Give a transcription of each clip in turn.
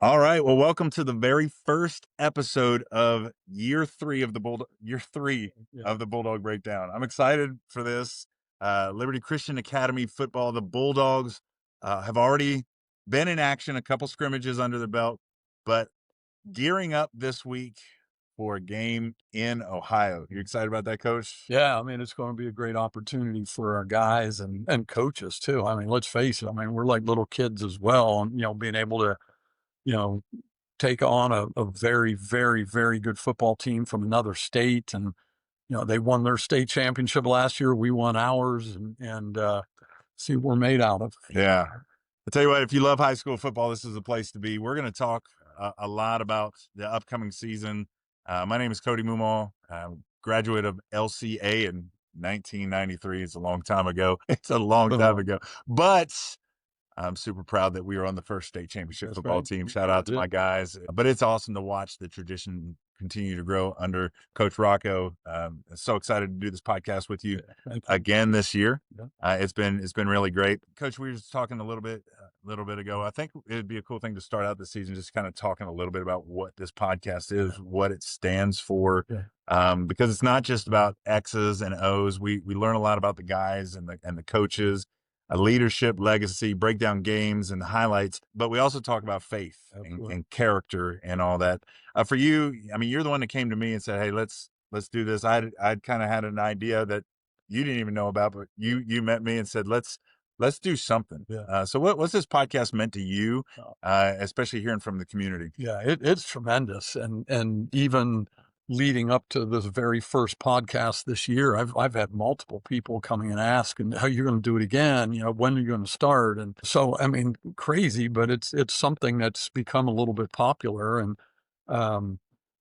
All right. Well, welcome to the very first episode of year 3 Yeah. of the Bulldog Breakdown. I'm excited for this. Liberty Christian Academy football. The Bulldogs have already been in action, a couple scrimmages under the belt, but gearing up this week for a game in Ohio. You excited about that, Coach? Yeah, I mean, it's gonna be a great opportunity for our guys and coaches too. I mean, let's face it, I mean, we're like little kids as well, and, being able to, you know, take on a very, very, very good football team from another state, and, they won their state championship last year, we won ours, and see what we're made out of. Yeah. I'll tell you what, if you love high school football, this is the place to be. We're going to talk a lot about the upcoming season. My name is Cody Mumal, graduate of LCA in 1993. It's a long time ago. It's a long Been a time long ago. But I'm super proud that we were on the first state championship That's football right. team. Shout out to Yeah, my guys. But it's awesome to watch the tradition continue to grow under Coach Rocco. So excited to do this podcast with you yeah, thank you. again this year. Yeah. It's been really great, Coach. We were just talking a little bit ago. I think it'd be a cool thing to start out the season, just kind of talking a little bit about what this podcast is, what it stands for, Yeah. because it's not just about X's and O's. We learn a lot about the guys and the coaches, leadership, legacy, break down games and the highlights, but we also talk about faith Absolutely. and character and all that. For you, I mean, you're the one that came to me and said, "Hey, let's do this." I'd kind of had an idea that you didn't even know about, but you met me and said, let's do something. Yeah. So what's this podcast meant to you, Uh, especially hearing from the community? Yeah, it's tremendous, and even leading up to this very first podcast this year, I've had multiple people coming and asking, "How you going to do it again? When are you going to start?" And so, I mean, crazy, but it's something that's become a little bit popular. And um,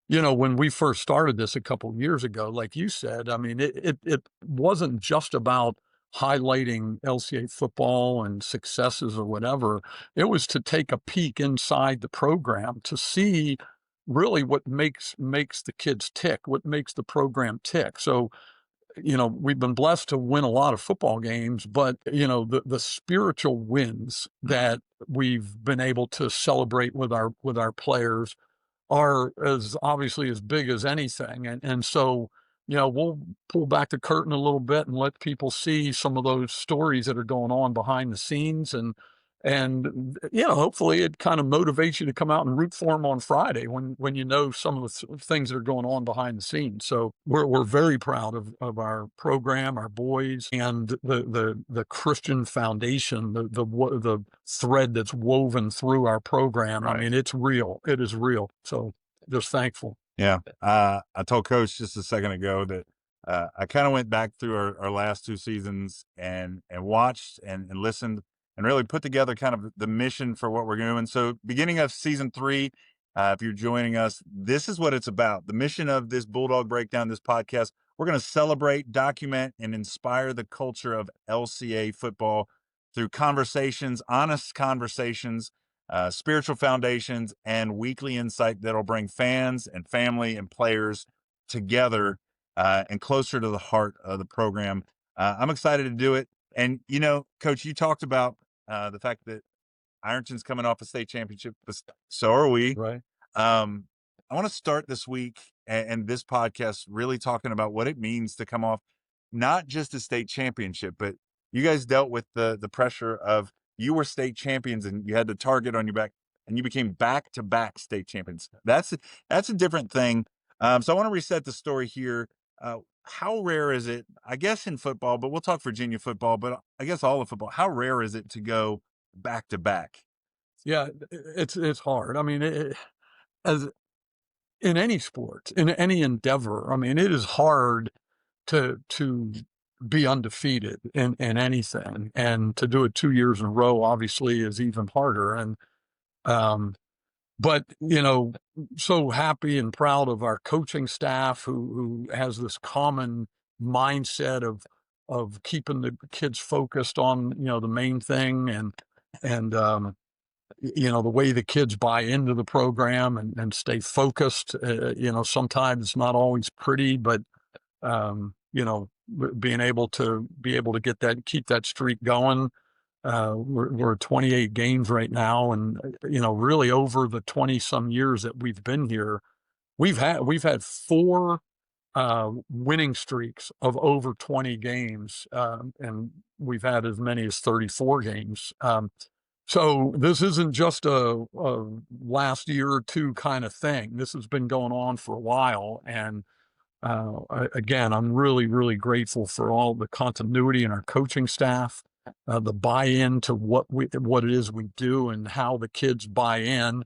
when we first started this a couple years ago, like you said, I mean, it wasn't just about highlighting LCA football and successes or whatever. It was to take a peek inside the program to see really what makes the kids tick, what makes the program tick. So, we've been blessed to win a lot of football games, but the spiritual wins that we've been able to celebrate with our players are as obviously as big as anything. And so, we'll pull back the curtain a little bit and let people see some of those stories that are going on behind the scenes. And hopefully it kind of motivates you to come out and root for them on Friday when some of the things that are going on behind the scenes. So we're very proud of our program, our boys, and the Christian foundation, the thread that's woven through our program. I Right. mean, it's real. It is real. So just thankful. Yeah. I told Coach just a second ago that I kind of went back through our last two seasons and watched and listened and really put together kind of the mission for what we're doing. So, beginning of season 3, if you're joining us, this is what it's about. The mission of this Bulldog Breakdown, this podcast, we're going to celebrate, document, and inspire the culture of LCA football through conversations, honest conversations, spiritual foundations, and weekly insight that'll bring fans and family and players together and closer to the heart of the program. I'm excited to do it. And, Coach, you talked about the fact that Ironton's coming off a state championship, but so are we. Right. Um, I want to start this week and this podcast really talking about what it means to come off not just a state championship, but you guys dealt with the pressure of you were state champions and you had the target on your back and you became back to back state champions. That's a different thing. So I want to reset the story here. How rare is it, I guess, in football, but we'll talk Virginia football, but I guess all of football. How rare is it to go back to back? Yeah, it's hard. I mean, as in any sport, in any endeavor, I mean, it is hard to be undefeated in anything, and to do it 2 years in a row obviously is even harder. And um, but so happy and proud of our coaching staff who has this common mindset of keeping the kids focused on the main thing, and the way the kids buy into the program and stay focused. Sometimes it's not always pretty, but being able to keep that streak going. We're at 28 games right now, and really over the 20 some years that we've been here, we've had four winning streaks of over 20 games, and we've had as many as 34 games. So this isn't just a last year or two kind of thing. This has been going on for a while, and again, I'm really, really grateful for all the continuity in our coaching staff, the buy-in to what it is we do, and how the kids buy in,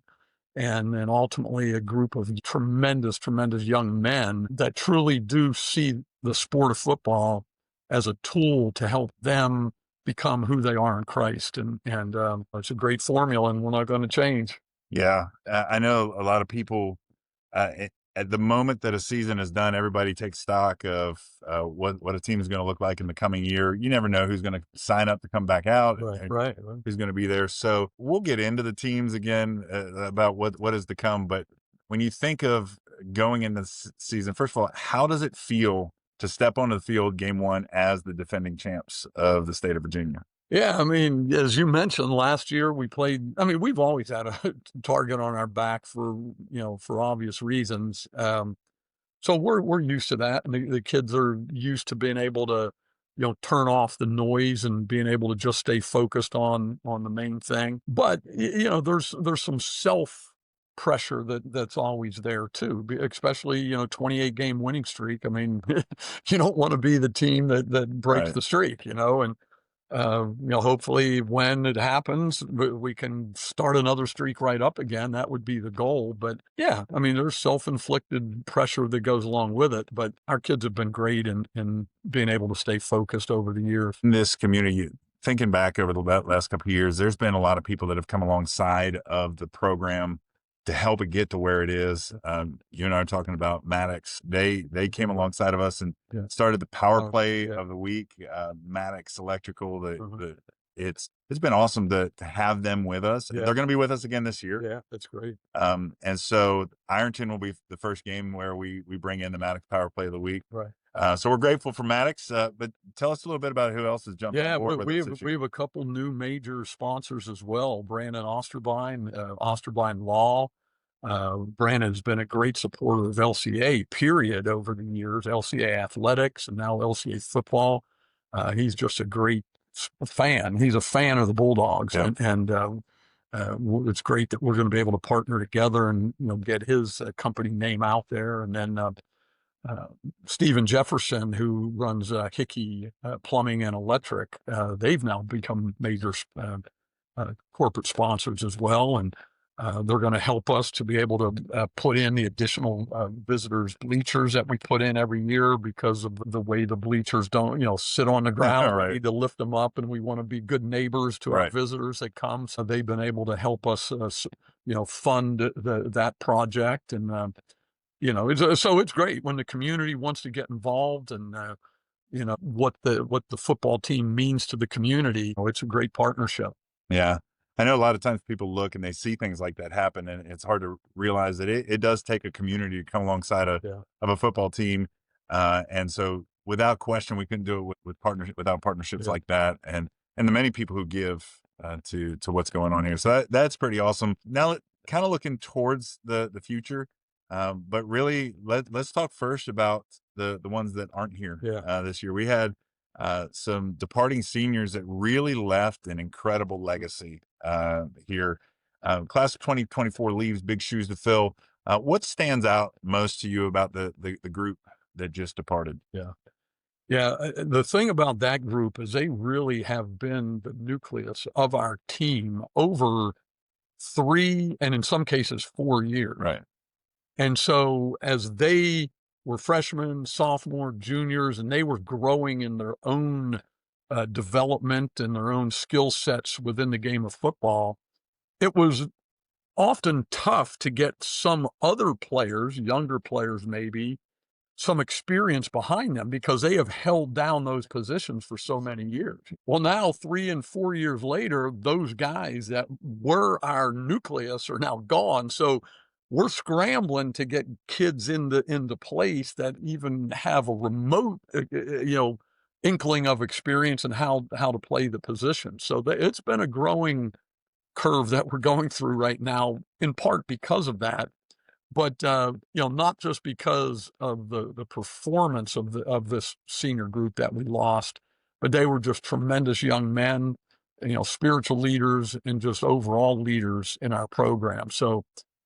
and then ultimately a group of tremendous, tremendous young men that truly do see the sport of football as a tool to help them become who they are in Christ. And it's a great formula, and we're not going to change. Yeah, I know a lot of people, at the moment that a season is done, everybody takes stock of what a team is going to look like in the coming year. You never know who's going to sign up to come back out, Right. who's going to be there. So we'll get into the teams again, about what is to come. But when you think of going into the season, first of all, how does it feel to step onto the field game one as the defending champs of the state of Virginia? Yeah, I mean, as you mentioned, last year we played. I mean, we've always had a target on our back for obvious reasons. So we're used to that, and the kids are used to being able to, turn off the noise and being able to just stay focused on the main thing. But there's some self pressure that's always there too, especially 28 game winning streak. I mean, you don't want to be the team that breaks Right. the streak, and hopefully when it happens, we can start another streak right up again. That would be the goal. But yeah, I mean, there's self-inflicted pressure that goes along with it. But our kids have been great in being able to stay focused over the years. In this community, thinking back over the last couple of years, there's been a lot of people that have come alongside of the program to help it get to where it is. You and I are talking about Maddox. They came alongside of us and Yeah. started the power play Yeah. of the week. Maddox Electrical. Mhm. It's been awesome to have them with us. Yeah. They're going to be with us again this year. Yeah, that's great. And so Ironton will be the first game where we bring in the Maddox Power Play of the week. Right. So we're grateful for Maddox, but tell us a little bit about who else has jumped on Yeah, board we with we us have this we year. have a couple new major sponsors as well. Brandon Osterbein, Osterbein Law. Brandon's been a great supporter of LCA, period, over the years. LCA Athletics and now LCA Football. He's just a great fan. He's a fan of the Bulldogs, Yeah. and it's great that we're going to be able to partner together and get his company name out there. And then uh, Stephen Jefferson, who runs Hickey Plumbing and Electric, they've now become major corporate sponsors as well, and they're going to help us to be able to put in the additional visitors bleachers that we put in every year because of the way the bleachers don't, sit on the ground. Right. We need to lift them up, and we want to be good neighbors to our Right. visitors that come. So they've been able to help us, fund that project, and so it's great when the community wants to get involved, and what the football team means to the community. It's a great partnership. Yeah. I know a lot of times people look and they see things like that happen, and it's hard to realize that it does take a community to come alongside Yeah. of a football team. And so without question, we couldn't do it without partnerships Yeah. like that. And the many people who give, to what's going on here. So that's pretty awesome. Now, kind of looking towards the future. But really let's talk first about the ones that aren't here, Yeah. this year. We had, some departing seniors that really left an incredible legacy, here. Class of 2024 leaves big shoes to fill. What stands out most to you about the group that just departed? Yeah. Yeah. The thing about that group is they really have been the nucleus of our team over 3, and in some cases 4 years. Right. And so as they were freshmen, sophomore, juniors, and they were growing in their own development and their own skill sets within the game of football, it was often tough to get some other players, younger players maybe, some experience behind them because they have held down those positions for so many years. Well, now 3 and 4 years later, those guys that were our nucleus are now gone. So we're scrambling to get kids into place that even have a remote, inkling of experience and how to play the position. So it's been a growing curve that we're going through right now, in part because of that. But not just because of the performance of this senior group that we lost, but they were just tremendous young men, spiritual leaders and just overall leaders in our program. So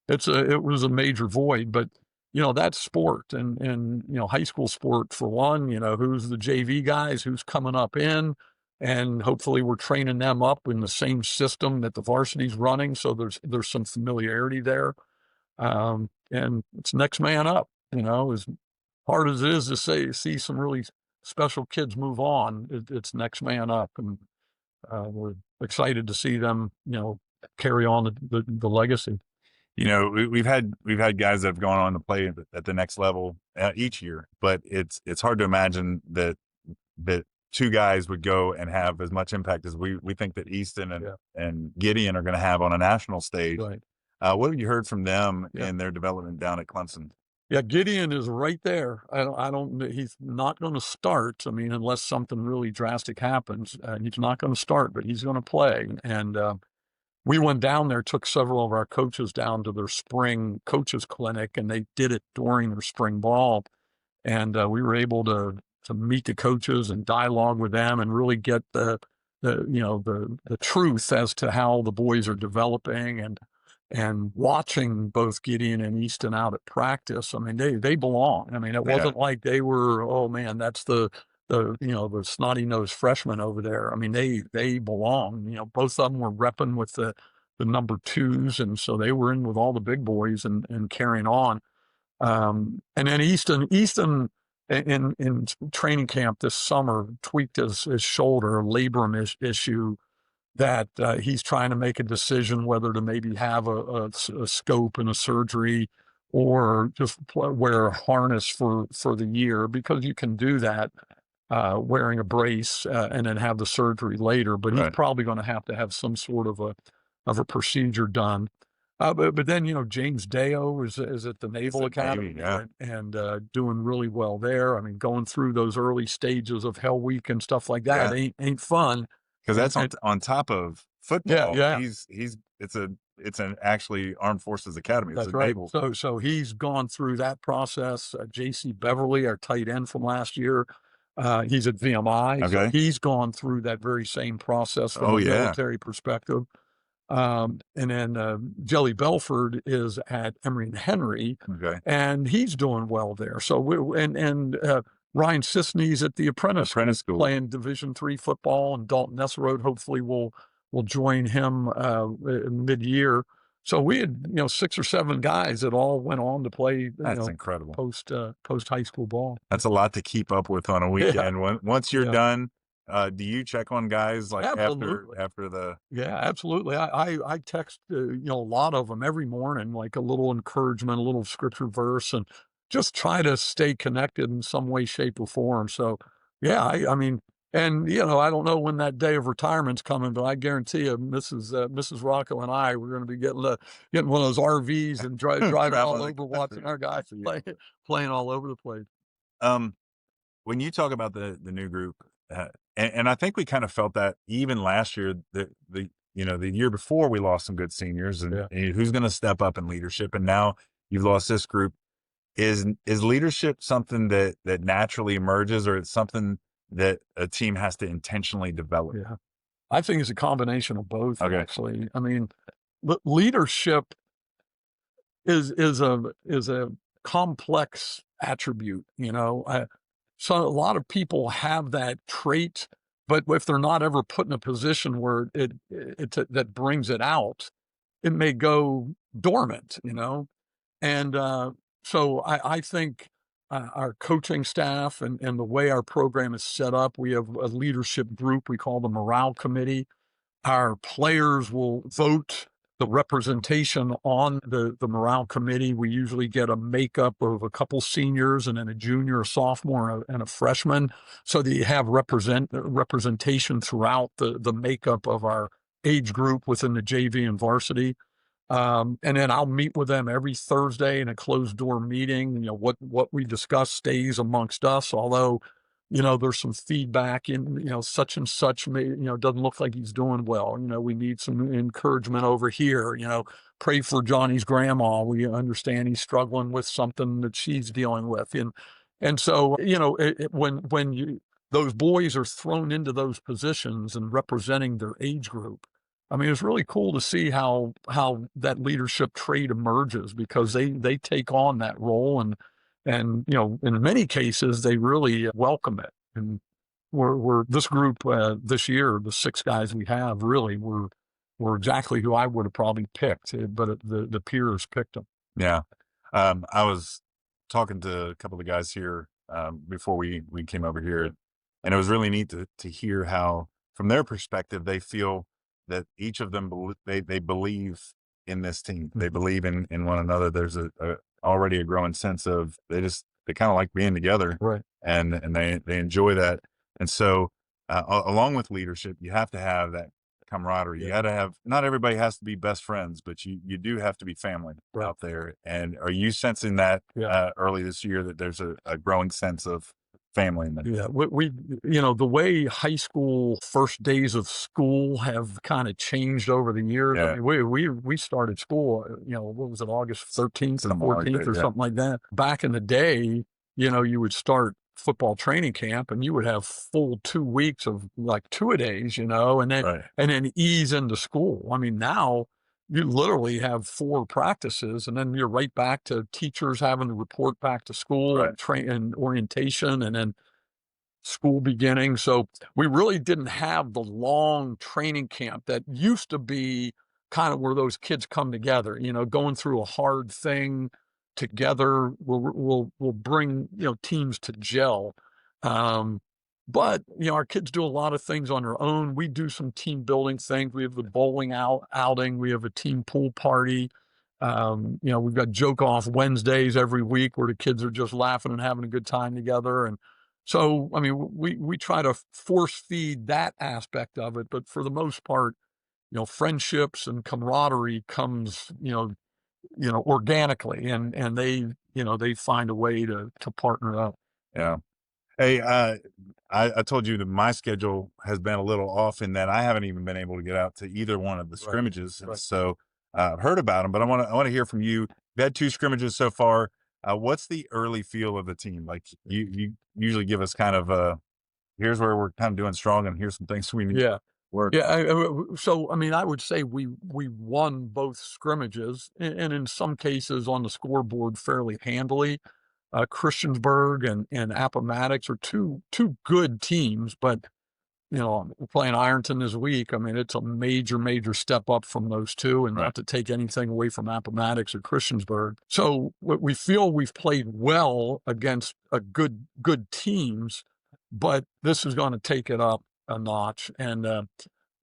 it was a major void, but that's sport and high school sport for one. Who's the JV guys, who's coming up in, and hopefully we're training them up in the same system that the varsity's running. So there's some familiarity there. And it's next man up, as hard as it is to see some really special kids move on, it's next man up. And we're excited to see them, carry on the legacy. We've had guys that have gone on to play at the next level each year, but it's hard to imagine that two guys would go and have as much impact as we think that Easton and Gideon are going to have on a national stage. Right. What have you heard from them in their development down at Clemson? Yeah, Gideon is right there. He's not going to start. I mean, unless something really drastic happens, he's not going to start, but he's going to play. And we went down there, took several of our coaches down to their spring coaches clinic, and they did it during their spring ball. And we were able to meet the coaches and dialogue with them and really get the truth as to how the boys are developing, and watching both Gideon and Easton out at practice. I mean, they belong. I mean, it wasn't like they were, oh man, that's the snotty nosed freshman over there. I mean, they belong. Both of them were repping with the number 2s, and so they were in with all the big boys and carrying on. And then Easton in training camp this summer tweaked his shoulder, a labrum issue, that he's trying to make a decision whether to maybe have a scope and a surgery, or just wear a harness for the year, because you can do that wearing a brace and then have the surgery later. But he's probably going to have some sort of a procedure done. But then, James Deo is at the Naval Academy, and doing really well there. I mean, going through those early stages of Hell Week and stuff like that ain't fun. Because that's on top of football. Yeah. It's an actually Armed Forces Academy. That's right. So he's gone through that process. J.C. Beverly, our tight end from last year, he's at VMI. Okay. So he's gone through that very same process from a military perspective. And then Jelly Belford is at Emory and Henry, and he's doing well there. So Ryan Sisney's at the apprentice school playing Division III football, and Dalton Nesserode hopefully will join him mid-year. So we had 6 or 7 guys that all went on to play. That's incredible. Post high school ball. That's a lot to keep up with on a weekend. Once you're done, do you check on guys like after the? Yeah, absolutely. I text a lot of them every morning, like a little encouragement, a little scripture verse, and just try to stay connected in some way, shape, or form. So yeah, I mean, and I don't know when that day of retirement's coming, but I guarantee you, Mrs. Rocco and I, we're going to be getting one of those RVs and driving all over, watching our guys playing all over the place. When you talk about the new group, and I think we kind of felt that even last year, the year before, we lost some good seniors, and who's going to step up in leadership, and now you've lost this group. Is leadership something that naturally emerges, or it's something that a team has to intentionally develop? Yeah, I think it's a combination of both. Okay. Actually, I mean, leadership is a complex attribute. So a lot of people have that trait, but if they're not ever put in a position where that brings it out, it may go dormant. And so I think our coaching staff and the way our program is set up, we have a leadership group we call the Morale Committee. Our players will vote the representation on the Morale Committee. We usually get a makeup of a couple seniors and then a junior, a sophomore, and a freshman, so that you have representation throughout the makeup of our age group within the JV and varsity. And then I'll meet with them every Thursday in a closed door meeting. What we discuss stays amongst us, although there's some feedback in, such and such doesn't look like he's doing well. We need some encouragement over here, pray for Johnny's grandma. We understand he's struggling with something that she's dealing with. And so, when those boys are thrown into those positions and representing their age group, I mean, it's really cool to see how that leadership trait emerges, because they take on that role, and in many cases they really welcome it. And we're this group this year, the 6 guys we have, really were exactly who I would have probably picked, but the peers picked them. Yeah. I was talking to a couple of guys here before we came over here, and it was really neat to hear how, from their perspective, they feel that each of them they believe in this team. They believe in one another. There's already a growing sense of they kind of like being together, Right. and they enjoy that. And so, along with leadership, you have to have that camaraderie. You got to have, not everybody has to be best friends, but you do have to be family out there. And are you sensing that early this year, that there's a growing sense of family in that? Yeah, we the way high school first days of school have kind of changed over the years. I mean, we started school, what was it, August 13th or 14th or something like that. Back in the day, you would start football training camp and you would have full 2 weeks of like two-a-days, and then ease into school. I mean, now you literally have 4 practices, and then you're right back to teachers having to report back to school and train and orientation, and then school beginning. So we really didn't have the long training camp that used to be kind of where those kids come together, going through a hard thing together will bring, teams to gel. But, our kids do a lot of things on their own. We do some team building things. We have the bowling outing. We have a team pool party. We've got joke off Wednesdays every week where the kids are just laughing and having a good time together. And so, I mean, we try to force feed that aspect of it, but for the most part, friendships and camaraderie comes, organically, and they find a way to partner up. Yeah. Hey, I told you that my schedule has been a little off in that I haven't even been able to get out to either one of the scrimmages. Right. So I've heard about them, but I want to hear from you. You've had 2 scrimmages so far. What's the early feel of the team? Like, you usually give us kind of here's where we're kind of doing strong, and here's some things we need to work. Yeah. So, I mean, I would say we won both scrimmages, and in some cases on the scoreboard fairly handily. Christiansburg and Appomattox are two good teams, but we're playing Ironton this week. I mean, it's a major step up from those 2, and not to take anything away from Appomattox or Christiansburg. So we feel we've played well against a good teams, but this is going to take it up a notch. And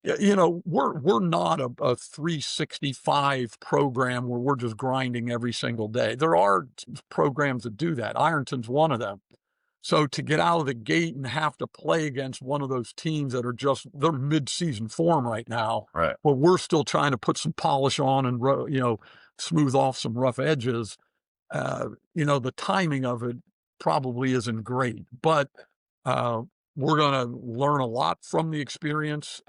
we're not a 365 program where we're just grinding every single day. There are programs that do that. Ironton's one of them. So to get out of the gate and have to play against one of those teams that are they're mid-season form right now, right, but we're still trying to put some polish on and, smooth off some rough edges. The timing of it probably isn't great, but we're going to learn a lot from the experience.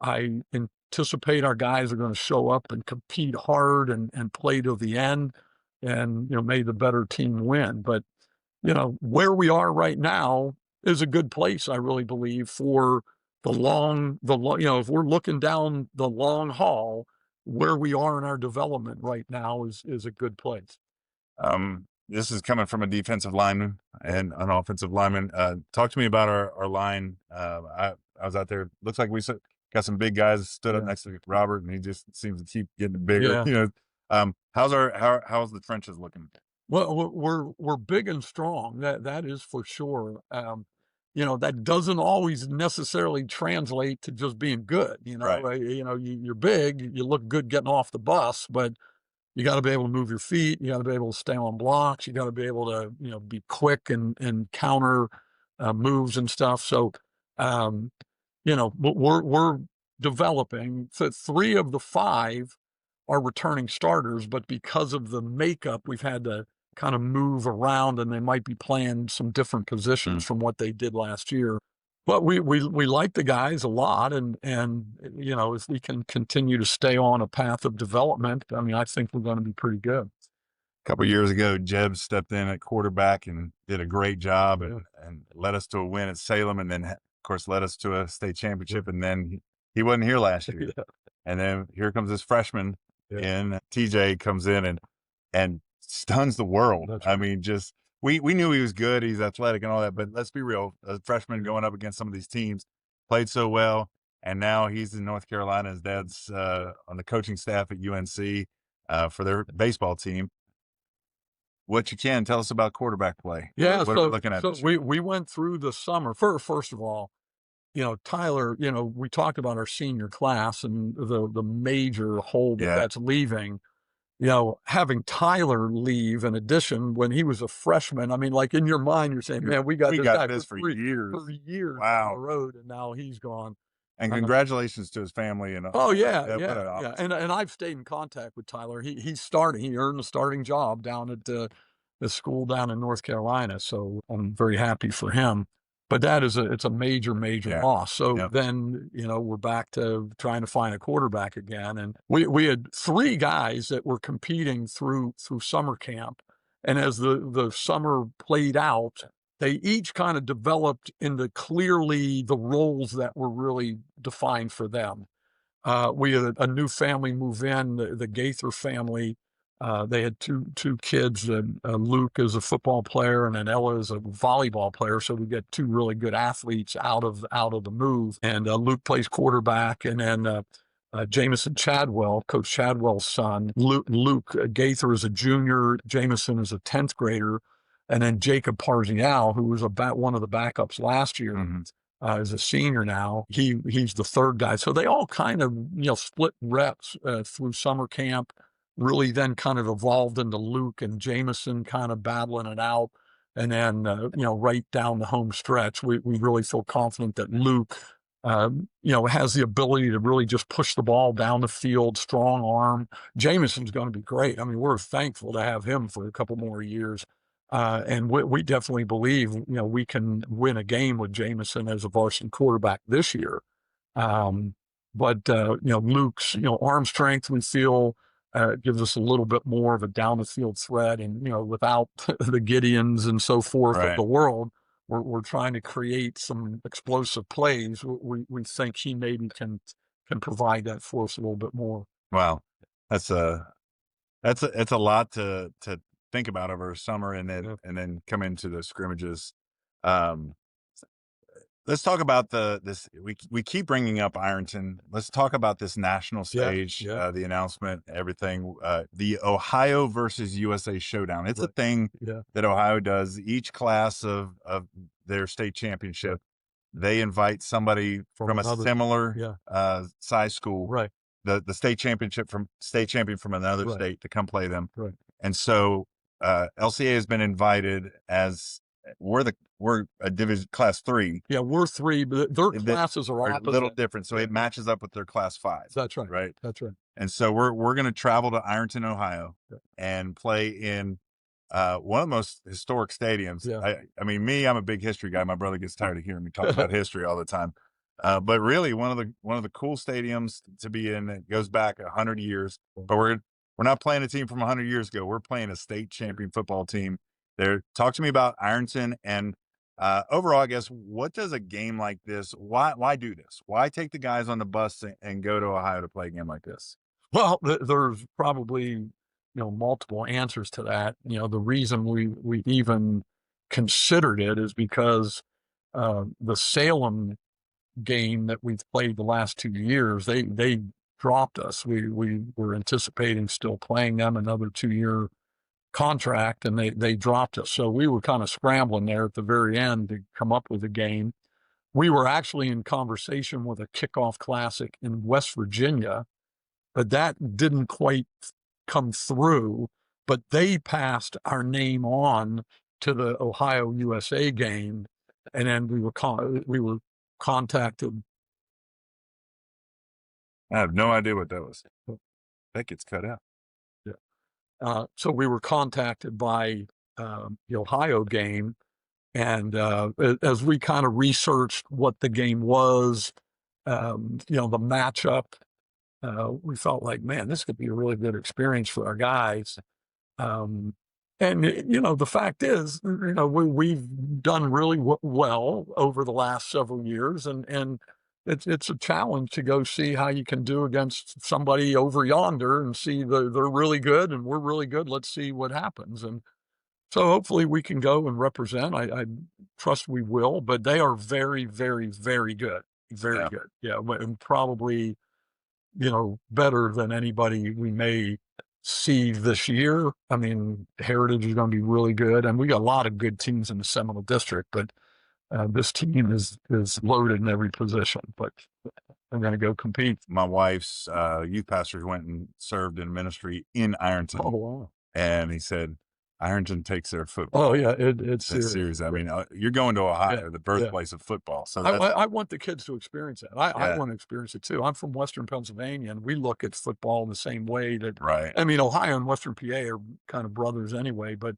I anticipate our guys are going to show up and compete hard and play to the end, and, may the better team win. But, where we are right now is a good place, I really believe, for the long, if we're looking down the long haul, where we are in our development right now is a good place. This is coming from a defensive lineman and an offensive lineman. Talk to me about our line. I was out there. Looks like we got some big guys stood up next to Robert, and he just seems to keep getting bigger. How's the trenches looking? Well, we're big and strong. That is for sure. That doesn't always necessarily translate to just being good. You're big, you look good getting off the bus, but you got to be able to move your feet. You got to be able to stay on blocks. You got to be able to, be quick and counter moves and stuff. So, we're developing. So 3 of the 5 are returning starters, but because of the makeup, we've had to kind of move around, and they might be playing some different positions from what they did last year. But we like the guys a lot, and you know, if we can continue to stay on a path of development, I mean, I think we're going to be pretty good. A couple years ago, Jeb stepped in at quarterback and did a great job, and led us to a win at Salem, and then of course led us to a state championship. And then he wasn't here last year, Yeah, and then here comes this freshman yeah, in TJ comes in and stuns the world. that's I right. mean, just we knew he was good, he's athletic and all that, but let's be real, a freshman going up against some of these teams played so well, and now he's in North Carolina. His dad's on the coaching staff at UNC for their baseball team. What you can tell us about quarterback play? Yeah, What are we looking at so this year? we went through the summer. First of all, you know, Tyler, you know, we talked about our senior class and the major hole Yeah, that's leaving. You know, having Tyler leave in addition when he was a freshman, I mean, like in your mind, you're saying, man, we got we this got guy this for for years. years down the Wow, road, and now he's gone. and Uh, congratulations to his family and Oh all that. yeah, What yeah, an yeah. opportunity! And I've stayed in contact with Tyler. He's starting. He earned a starting job down at the school down in North Carolina. So I'm very happy for him. But that is it's a major Yeah, loss. So yep, then, you know, we're back to trying to find a quarterback again. And we had three guys that were competing through summer camp. And as the summer played out, they each kind of developed into clearly the roles that were really defined for them. We had a new family move in, the Gaither family. They had two kids, and Luke is a football player, and then Ella is a volleyball player. So we get two really good athletes out of the move. And Luke plays quarterback, and then Jamison Chadwell, Coach Chadwell's son. Luke Gaither is a junior. Jamison is a 10th grader, and then Jacob Parzial, who was one of the backups last year, mhm, is a senior now. He's the third guy. So they all kind of, you know, split reps through summer camp, really then kind of evolved into Luke and Jameson kind of battling it out. And then, you know, right down the home stretch, we really feel confident that Luke, you know, has the ability to really just push the ball down the field, strong arm. Jameson's going to be great. I mean, we're thankful to have him for a couple more years. And we definitely believe, you know, we can win a game with Jameson as a varsity quarterback this year. Um, but you know, Luke's, you know, arm strength, we feel, gives us a little bit more of a down the field threat. And, you know, without the Gideons and so forth of right. the world, we're trying to create some explosive plays. We think he maybe can provide that for us a little bit more. Wow, that's it's a lot to think about over summer, and Yeah, then come into the scrimmages. Um, let's talk about this. We keep bringing up Ironton. Let's talk about this national yeah, stage, yeah, the announcement, everything. The Ohio versus USA showdown. It's a right, thing yeah, that Ohio does. Each class of their state championship, they invite somebody from from a another, similar yeah, size school, right, the state champion from another right, state, to come play them. right. And so LCA has been invited as we're a division class 3 Yeah, we're three, but their that classes are are a little opposite. different. So Yeah, it matches up with their class 5, that's right. right? That's right. And so we're going to travel to Ironton, Ohio, Yeah, and play in one of the most historic stadiums. yeah. I mean, I'm a big history guy. My brother gets tired of hearing me talk about history all the time. But really, one of the cool stadiums to be in. It goes back 100 years. But we're not playing a team from 100 years ago. We're playing a state champion football team. There. Talk to me about Ironton and overall. I guess, what does a game like this? Why do this? Why take the guys on the bus and go to Ohio to play a game like this? Well, there's probably, you know, multiple answers to that. You know, the reason we even considered it is because the Salem game that we've played the last 2 years, they dropped us. We were anticipating still playing them another 2 year contract, and they dropped us. So we were kind of scrambling there at the very end to come up with a game. We were actually in conversation with a kickoff classic in West Virginia, but that didn't quite come through. But they passed our name on to the Ohio USA game, and then we were contacted. I have no idea what that was. That gets cut out. Yeah. So we were contacted by the Ohio game, and as we kind of researched what the game was, the matchup, we felt like, man, this could be a really good experience for our guys. Um, and the fact is, we've done really well over the last several years, and it's a challenge to go see how you can do against somebody over yonder and see they're really good and we're really good. Let's see what happens. And so hopefully we can go and represent. I trust we will, but they are very, very, very good, very Yeah. good. Yeah, and probably better than anybody we may see this year. I mean, Heritage is going to be really good, and we got a lot of good teams in the Seminole District, but this team is loaded in every position. But I'm going to go compete. My wife's youth pastor went and served in ministry in Ironton, Oh wow! and he said Ironton takes their Oh football. yeah, it's That's serious. serious. I mean, you're going to Ohio, Yeah, the yeah. birthplace of football. So I, that's I I want the kids to experience it. I yeah, want to experience it too. I'm from Western Pennsylvania, and we look at football in the same way that, right. I mean, Ohio and Western PA are kind of brothers anyway, but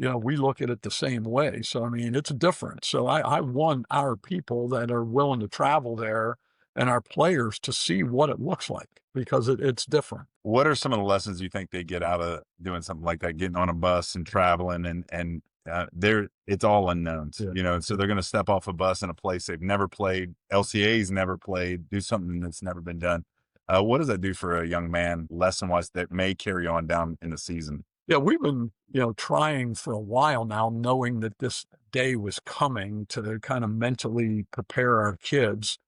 we look at it the same way. So I mean, it's different. So I want our people that are willing to travel there and our players to see what it looks like, because it's different. What are some of the lessons you think they get out of doing something like that, getting on a bus and traveling and it's all unknowns, Yeah. and so they're going to step off a bus in a place they've never played, LCA's never played, do something that's never been done. What does that do for a young man lesson wise that may carry on down in the season? Yeah, we've been, trying for a while now, knowing that this day was coming, to kind of mentally prepare our kids.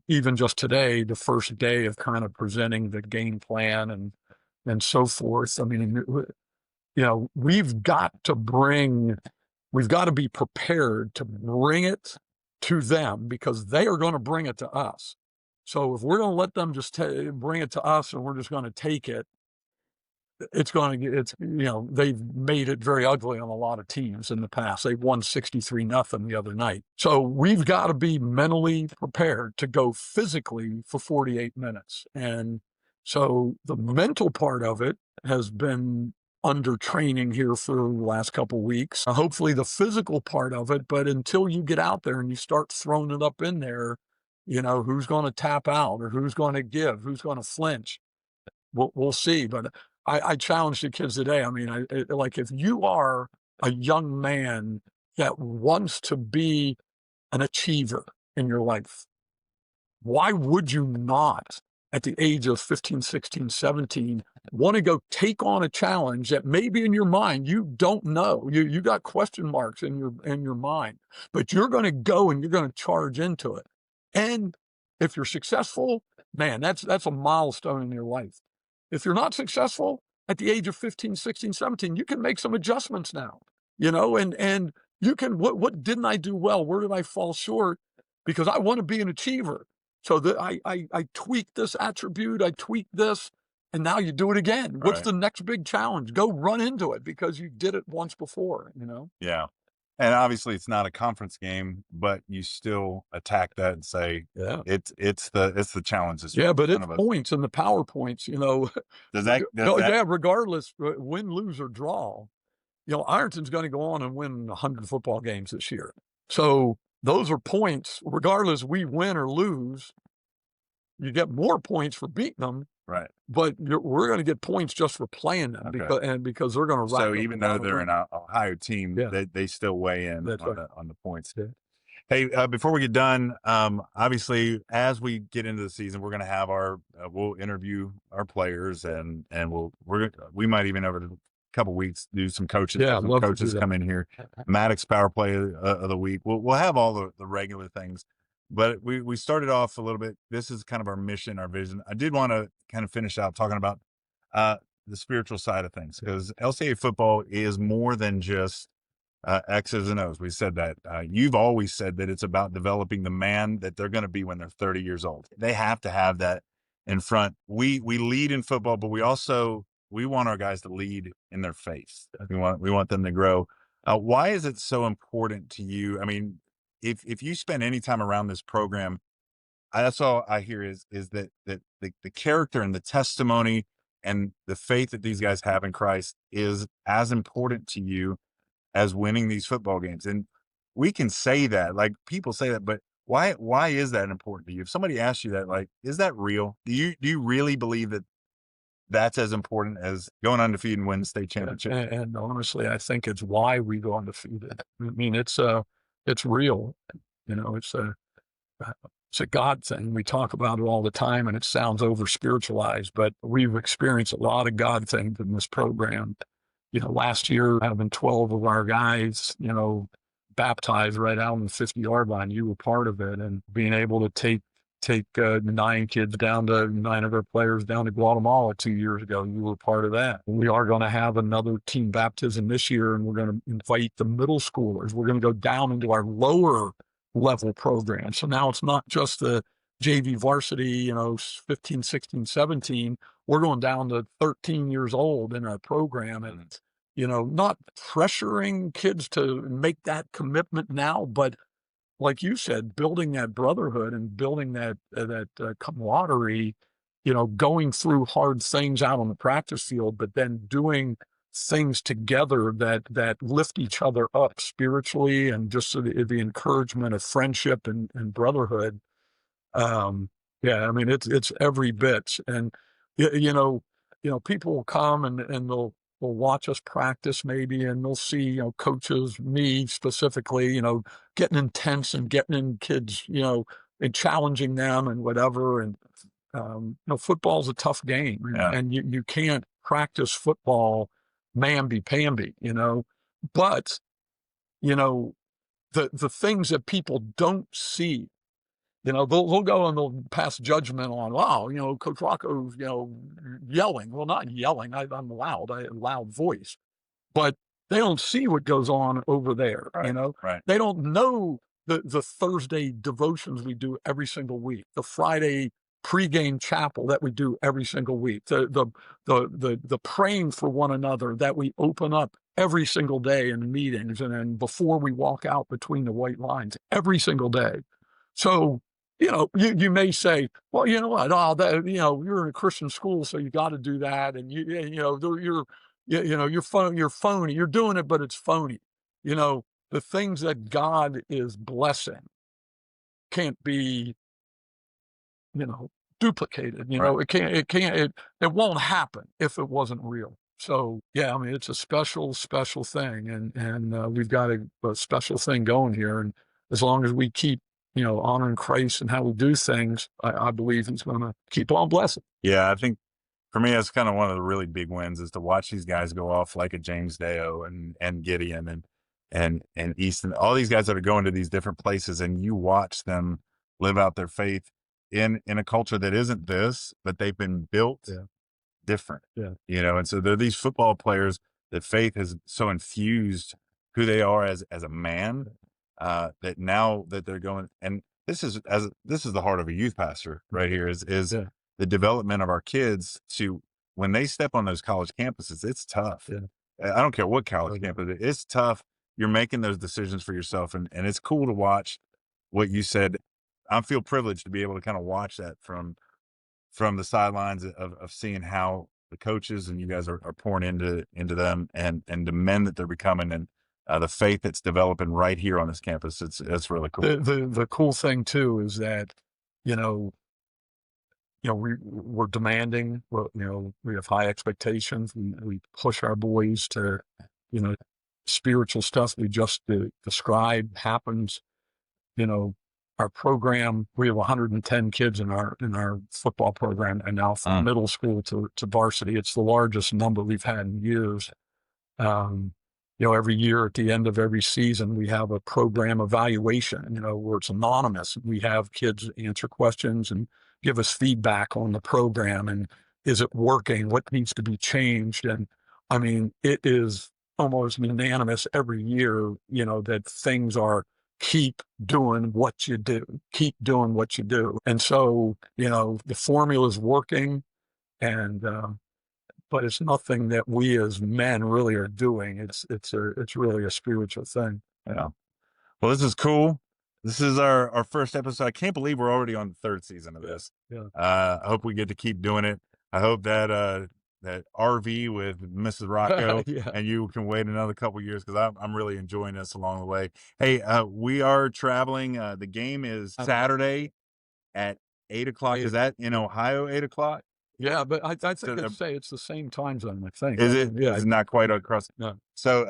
Even just today, the first day of kind of presenting the game plan and so forth. I mean, we've got to be prepared to bring it to them, because they are going to bring it to us. So if we're going to let them just bring it to us and we're just going to take it, they've made it very ugly on a lot of teams in the past. They won 63-0 the other night. So we've got to be mentally prepared to go physically for 48 minutes. And so the mental part of it has been under training here for the last couple of weeks. Hopefully the physical part of it, but until you get out there and you start throwing it up in there, who's going to tap out or who's going to give, who's going to flinch. We'll see. But I challenge the kids today. I mean, like, if you are a young man that wants to be an achiever in your life, why would you not, at the age of 15, 16, 17, want to go take on a challenge that maybe in your mind you don't know? You got question marks in your mind, but you're going to go and you're going to charge into it. And if you're successful, man, that's a milestone in your life. If you're not successful at the age of 15, 16, 17, you can make some adjustments now, and you can, what didn't I do well? Where did I fall short? Because I want to be an achiever. So that I tweak this attribute, I tweak this, and now you do it again. What's Right. the next big challenge? Go run into it because you did it once before. Yeah. And obviously it's not a conference game, but you still attack that and say Yeah. it's the challenge that's Yeah, in but front it's of us. points and the power points, Does that yeah, regardless, win, lose, or draw, Ironton's going to go on and win 100 football games this year. So those are points. Regardless, we win or lose, you get more points for beating them, right? but we're going to get points just for playing them, Okay. because they're going to rack So up even a though lot of they're wins. an Ohio team, Yeah, they still weigh in that's right. on the points. Yeah. Hey, before we get done, obviously, as we get into the season, we're going to have we'll interview our players, and we might even over a couple weeks do some coaches. Yeah, Have I'd some love to do coaches that. come in here. Maddox Power Play of the week. We'll have all the regular things, but we started off a little bit. This is kind of our mission, our vision. I did want to kind of finish out talking about the spiritual side of things, because LCA football is more than just X's and O's. We said that. You've always said that it's about developing the man that they're going to be when they're 30 years old. They have to have that in front. We lead in football, but we want our guys to lead in their faith. We want them to grow. Why is it so important to you? I mean, if you spend any time around this program, that's all I hear is that the character and the testimony and the faith that these guys have in Christ is as important to you as winning these football games. And we can say that, like people say that, but why is that important to you? If somebody asks you that, like, is that real? Do you really believe that that's as important as going undefeated and win the state championship? And honestly, I think it's why we go undefeated. I mean, it's real. You know, it's a God thing. We talk about it all the time, and it sounds over spiritualized, but we've experienced a lot of God things in this program. You know, last year having 12 of our guys, you know, baptized right out on the 50-yard line. You were part of it, and being able to take 9 of our players down to Guatemala 2 years ago. You were part of that. We are going to have another team baptism this year, and we're going to invite the middle schoolers. We're going to go down into our lower level program. So now it's not just the JV varsity, you know, 15, 16, 17. We're going down to 13 years old in our program, and you know, not pressuring kids to make that commitment now, but like you said, building that brotherhood and building that camaraderie, you know, going through hard things out on the practice field, but then doing things together that lift each other up spiritually, and just the encouragement of friendship and brotherhood. Yeah, I mean, it's every bit. And you know, people will come and they'll watch us practice maybe, and they'll see, you know, coaches, me specifically, you know, getting intense and getting in kids, you know, and challenging them and whatever. And you know, football's a tough game, and you can't practice football mamby-pamby, you know. But you know, the things that people don't see, you know, they'll go and they'll pass judgment on, wow, you know, Coach Rocco's, you know, yelling. Well, not yelling. I'm loud. I have a loud voice, but they don't see what goes on over there. Right, You know, right. they don't know the Thursday devotions we do every single week, the Friday pregame chapel that we do every single week, the praying for one another that we open up every single day in meetings, and then before we walk out between the white lines every single day. So, you know, you may say, well, you know what? Oh, that, you know, you're in a Christian school, so you got to do that, and you know, you're phony. You're doing it, but it's phony. You know, the things that God is blessing can't be, you know, duplicated. You know, Right. it won't happen if it wasn't real. So yeah, I mean, it's a special thing, and we've got a special thing going here, and as long as we keep, you know, honoring Christ and how we do things, I believe He's going to keep on blessing. Yeah, I think for me, that's kind of one of the really big wins is to watch these guys go off like a James Deo and Gideon and Easton, all these guys that are going to these different places, and you watch them live out their faith in a culture that isn't this, but they've been built different. Yeah. You know, and so they're these football players that faith has so infused who they are as a man, that now that they're going, and this is the heart of a youth pastor right here is Yeah. the development of our kids to when they step on those college campuses, it's tough. Yeah. I don't care what college Okay. campus, it's tough. You're making those decisions for yourself, and it's cool to watch what you said. I feel privileged to be able to kind of watch that from the sidelines of seeing how the coaches and you guys are pouring into them and the men that they're becoming, and the faith that's developing right here on this campus. It's really cool. The cool thing too is that, you know, we're demanding. Well, you know, we have high expectations. We push our boys to, you know, spiritual stuff we just described happens. You know, our program, we have 110 kids in our football program, and now from middle school to varsity, it's the largest number we've had in years. You know, every year at the end of every season, we have a program evaluation, you know, where it's anonymous. We have kids answer questions and give us feedback on the program, and is it working? What needs to be changed? And I mean, it is almost unanimous every year, you know, that things are keep doing what you do, keep doing what you do. And so, you know, the formula is working, and but it's nothing that we as men really are doing. It's really a spiritual thing. Yeah. Well, this is cool. This is our first episode. I can't believe we're already on the third season of this. Yeah. I hope we get to keep doing it. I hope that that RV with Mrs. Rocco, Yeah. and you can wait another couple years because I'm really enjoying this along the way. Hey, we are traveling. The game is Saturday at 8 o'clock. Is that in Ohio, 8 o'clock? Yeah, but I think So, I'd say it's the same time zone, I think. is it? Yeah. Is it not quite across? No, So,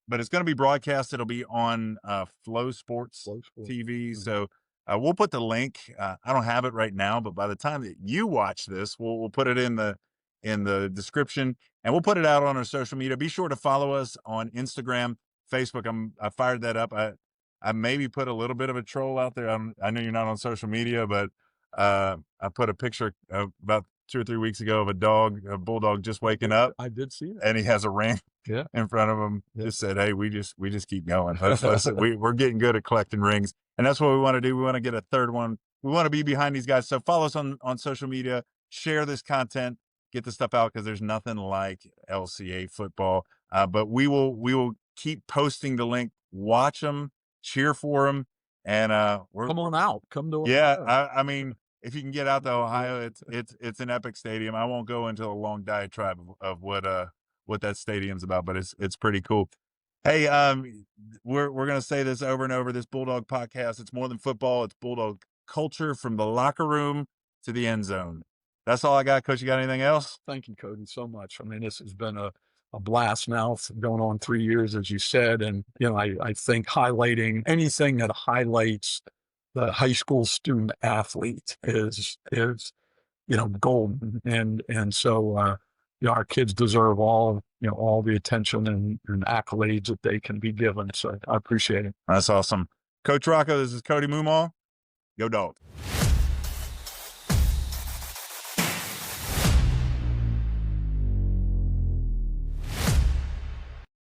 but it's going to be broadcast. It'll be on Flow Sports Flow Sport. TV. Mhm. So we'll put the link. I don't have it right now, but by the time that you watch this, we'll put it in the description, and we'll put it out on our social media. Be sure to follow us on Instagram, Facebook. I fired that up. I maybe put a little bit of a troll out there. I know you're not on social media, but I put a picture about 2 or 3 weeks ago of a bulldog just waking up, I did see that. and he has a ring Yeah. in front of him. Yeah. Just said, "Hey, we just keep going. We're getting good at collecting rings, and that's what we want to do. We want to get a third one. We want to be behind these guys. So follow us on social media, share this content, get the stuff out because there's nothing like LCA football. But we will keep posting the link. Watch them, cheer for them, and we're Come on out. Come to yeah. Ohio. I mean, if you can get out to Ohio, it's an epic stadium. I won't go into a long diatribe of what that stadium's about, but it's pretty cool. Hey, we're gonna say this over and over. This Bulldog podcast, it's more than football. It's Bulldog culture from the locker room to the end zone. That's all I got, Coach. You got anything else? Thank you, Cody, so much. I mean, this has been a blast now. It's going on 3 years, as you said. And, I think highlighting anything that highlights the high school student athlete is golden. And so, our kids deserve all the attention and accolades that they can be given. So I appreciate it. That's awesome, Coach Rocco. This is Cody Moomaw. Go Dog.